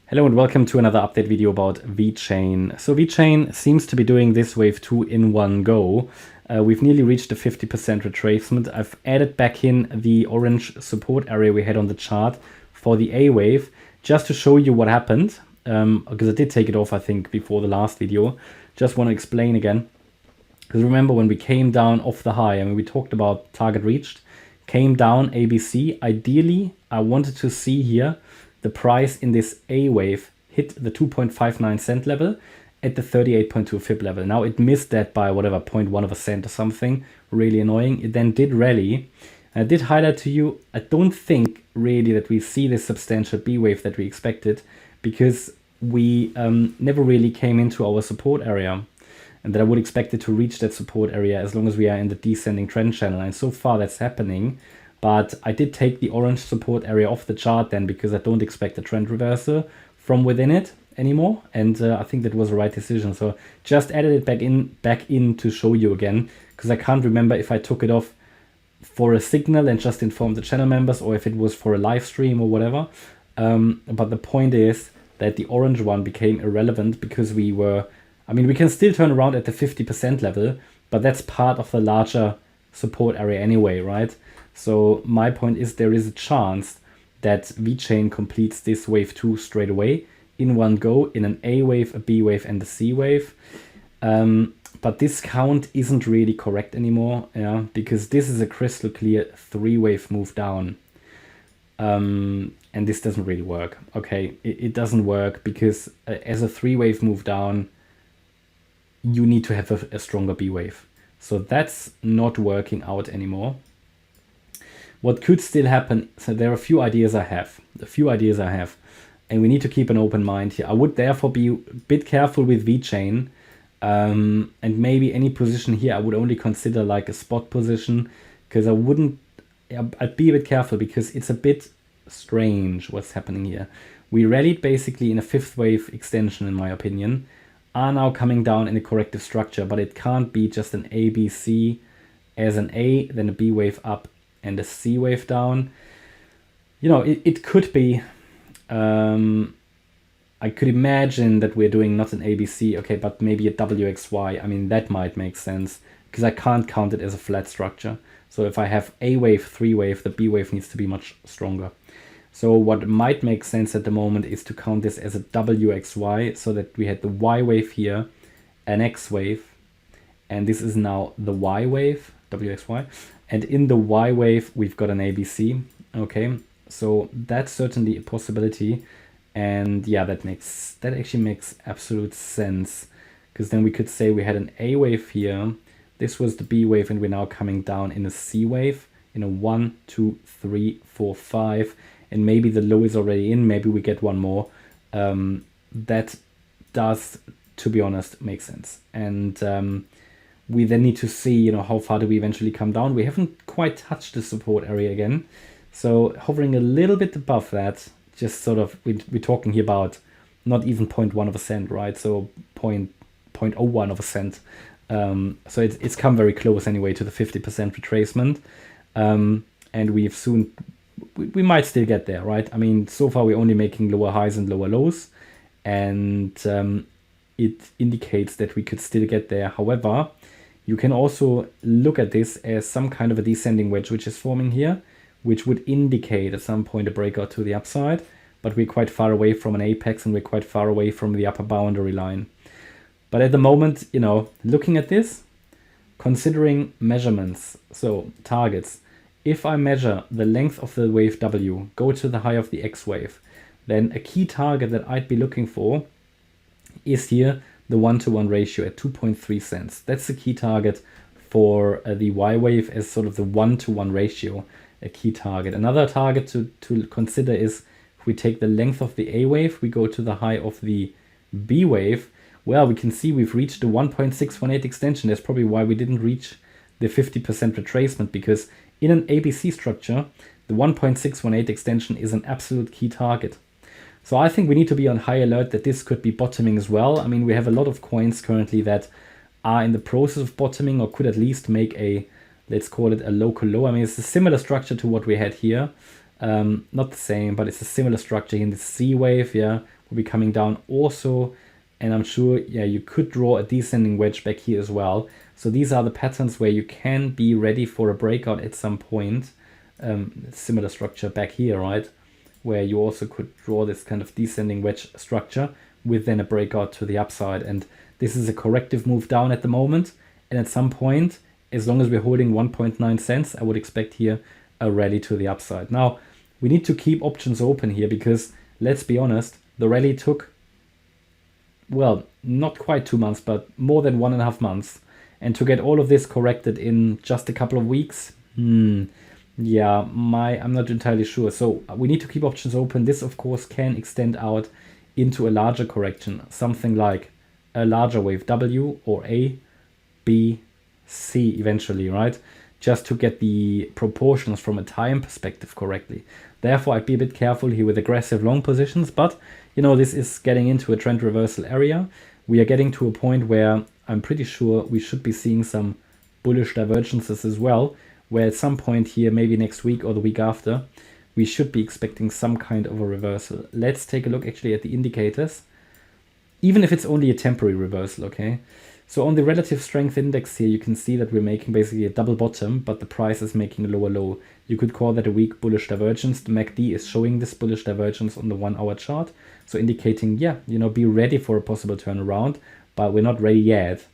Hello and welcome to another update video about VeChain. So VeChain seems to be doing this wave 2 in one go. We've nearly reached the 50% retracement. I've added back in the orange support area we had on the chart for the A wave just to show you what happened. Because I did take it off, I think, before the last video. Just want to explain again. Because remember when we came down off the high, I mean, we talked about target reached, came down ABC. Ideally, I wanted to see here the price in this A wave hit the 2.59 cent level at the 38.2 fib level. Now it missed that by whatever 0.1 of a cent or something, really annoying. It then did rally. I did highlight to you, I don't think really that we see this substantial B wave that we expected, because we never really came into our support area, and that I would expect it to reach that support area as long as we are in the descending trend channel. And so far that's happening. But I did take the orange support area off the chart then, because I don't expect a trend reversal from within it anymore. And I think that was the right decision. So just added it back in to show you again, because I can't remember if I took it off for a signal and just informed the channel members, or if it was for a live stream or whatever. But the point is that the orange one became irrelevant because we were, I mean, we can still turn around at the 50% level, but that's part of the larger support area anyway, right? So my point is there is a chance that VeChain completes this wave 2 straight away in one go, in an A wave, a B wave, and a C wave. But this count isn't really correct anymore, yeah, because this is a crystal clear 3-wave move down. And this doesn't really work. Okay, it doesn't work because as a 3-wave move down, you need to have a stronger B wave. So that's not working out anymore. What could still happen, so there are a few ideas I have, and we need to keep an open mind here. I would therefore be a bit careful with VeChain, and maybe any position here I would only consider like a spot position, because I'd be a bit careful because it's a bit strange what's happening here. We rallied basically in a 5th wave extension, in my opinion, are now coming down in a corrective structure, but it can't be just an ABC as an A, then a B wave up, and a C wave down. You know, it could be, I could imagine that we're doing not an ABC, okay, but maybe a WXY. I mean, that might make sense because I can't count it as a flat structure. So if I have A wave, 3 wave, the B wave needs to be much stronger. So what might make sense at the moment is to count this as a WXY, so that we had the Y wave here, an X wave, and this is now the Y wave, WXY. And in the Y wave, we've got an ABC. Okay, so that's certainly a possibility. And yeah, that actually makes absolute sense, because then we could say we had an A wave here. This was the B wave, and we're now coming down in a C wave in a 1, 2, 3, 4, 5. And maybe the low is already in. Maybe we get one more. That does, to be honest, make sense. And we then need to see, you know, how far do we eventually come down. We haven't quite touched the support area again. So hovering a little bit above that, just sort of, we're talking here about not even 0.1 of a cent, right? So 0.01 of a cent. So it's come very close anyway to the 50% retracement. And we might still get there, right? I mean, so far we're only making lower highs and lower lows. And it indicates that we could still get there. However, you can also look at this as some kind of a descending wedge which is forming here, which would indicate at some point a breakout to the upside, but we're quite far away from an apex and we're quite far away from the upper boundary line. But at the moment, you know, looking at this, considering measurements, so targets, if I measure the length of the wave W, go to the high of the X wave, then a key target that I'd be looking for is here the 1-to-1 ratio at 2.3 cents. That's the key target for the Y wave, as sort of the 1-to-1 ratio, a key target. Another target to consider is if we take the length of the A wave, we go to the high of the B wave. Well, we can see we've reached the 1.618 extension. That's probably why we didn't reach the 50% retracement, because in an ABC structure, the 1.618 extension is an absolute key target. So I think we need to be on high alert that this could be bottoming as well. I mean, we have a lot of coins currently that are in the process of bottoming, or could at least make a, let's call it a local low. I mean, it's a similar structure to what we had here. Not the same, but it's a similar structure in the C wave, yeah, will be coming down also. And I'm sure, yeah, you could draw a descending wedge back here as well. So these are the patterns where you can be ready for a breakout at some point. Similar structure back here, right? Where you also could draw this kind of descending wedge structure with then a breakout to the upside. And this is a corrective move down at the moment. And at some point, as long as we're holding 1.9 cents, I would expect here a rally to the upside. Now, we need to keep options open here because, let's be honest, the rally took, well, not quite 2 months, but more than 1.5 months. And to get all of this corrected in just a couple of weeks, yeah, I'm not entirely sure. So we need to keep options open. This, of course, can extend out into a larger correction, something like a larger wave W or A, B, C eventually, right? Just to get the proportions from a time perspective correctly. Therefore, I'd be a bit careful here with aggressive long positions, but you know, this is getting into a trend reversal area. We are getting to a point where I'm pretty sure we should be seeing some bullish divergences as well, where at some point here, maybe next week or the week after, we should be expecting some kind of a reversal. Let's take a look actually at the indicators, even if it's only a temporary reversal, okay? So on the relative strength index here, you can see that we're making basically a double bottom, but the price is making a lower low. You could call that a weak bullish divergence. The MACD is showing this bullish divergence on the 1 hour chart. So indicating, yeah, you know, be ready for a possible turnaround, but we're not ready yet.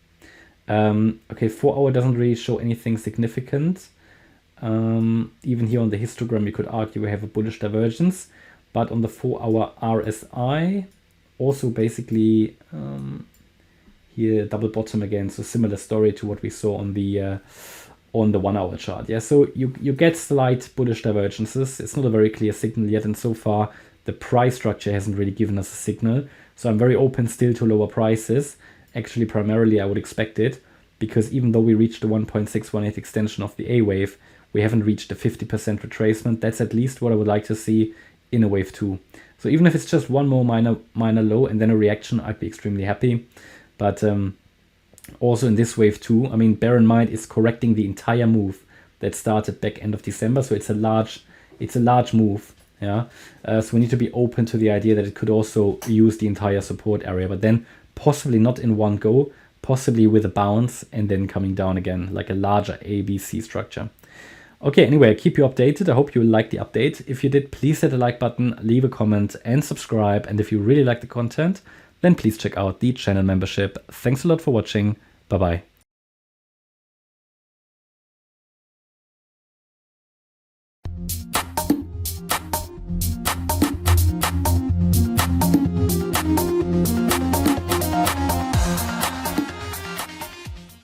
Okay, 4 hour doesn't really show anything significant. Even here on the histogram, you could argue we have a bullish divergence, but on the 4 hour RSI, also basically here double bottom again. So similar story to what we saw on the 1 hour chart. Yeah, so you get slight bullish divergences. It's not a very clear signal yet, and so far the price structure hasn't really given us a signal. So I'm very open still to lower prices. Actually, primarily I would expect it, because even though we reached the 1.618 extension of the A wave, we haven't reached the 50% retracement. That's at least what I would like to see in a wave 2. So even if it's just one more minor low and then a reaction, I'd be extremely happy. But also in this wave 2, I mean, bear in mind, it's correcting the entire move that started back end of December. So it's a large move. Yeah. So we need to be open to the idea that it could also use the entire support area, but then possibly not in one go, possibly with a bounce and then coming down again, like a larger ABC structure. Okay, anyway, I'll keep you updated. I hope you liked the update. If you did, please hit the like button, leave a comment and subscribe. And if you really like the content, then please check out the channel membership. Thanks a lot for watching. Bye-bye.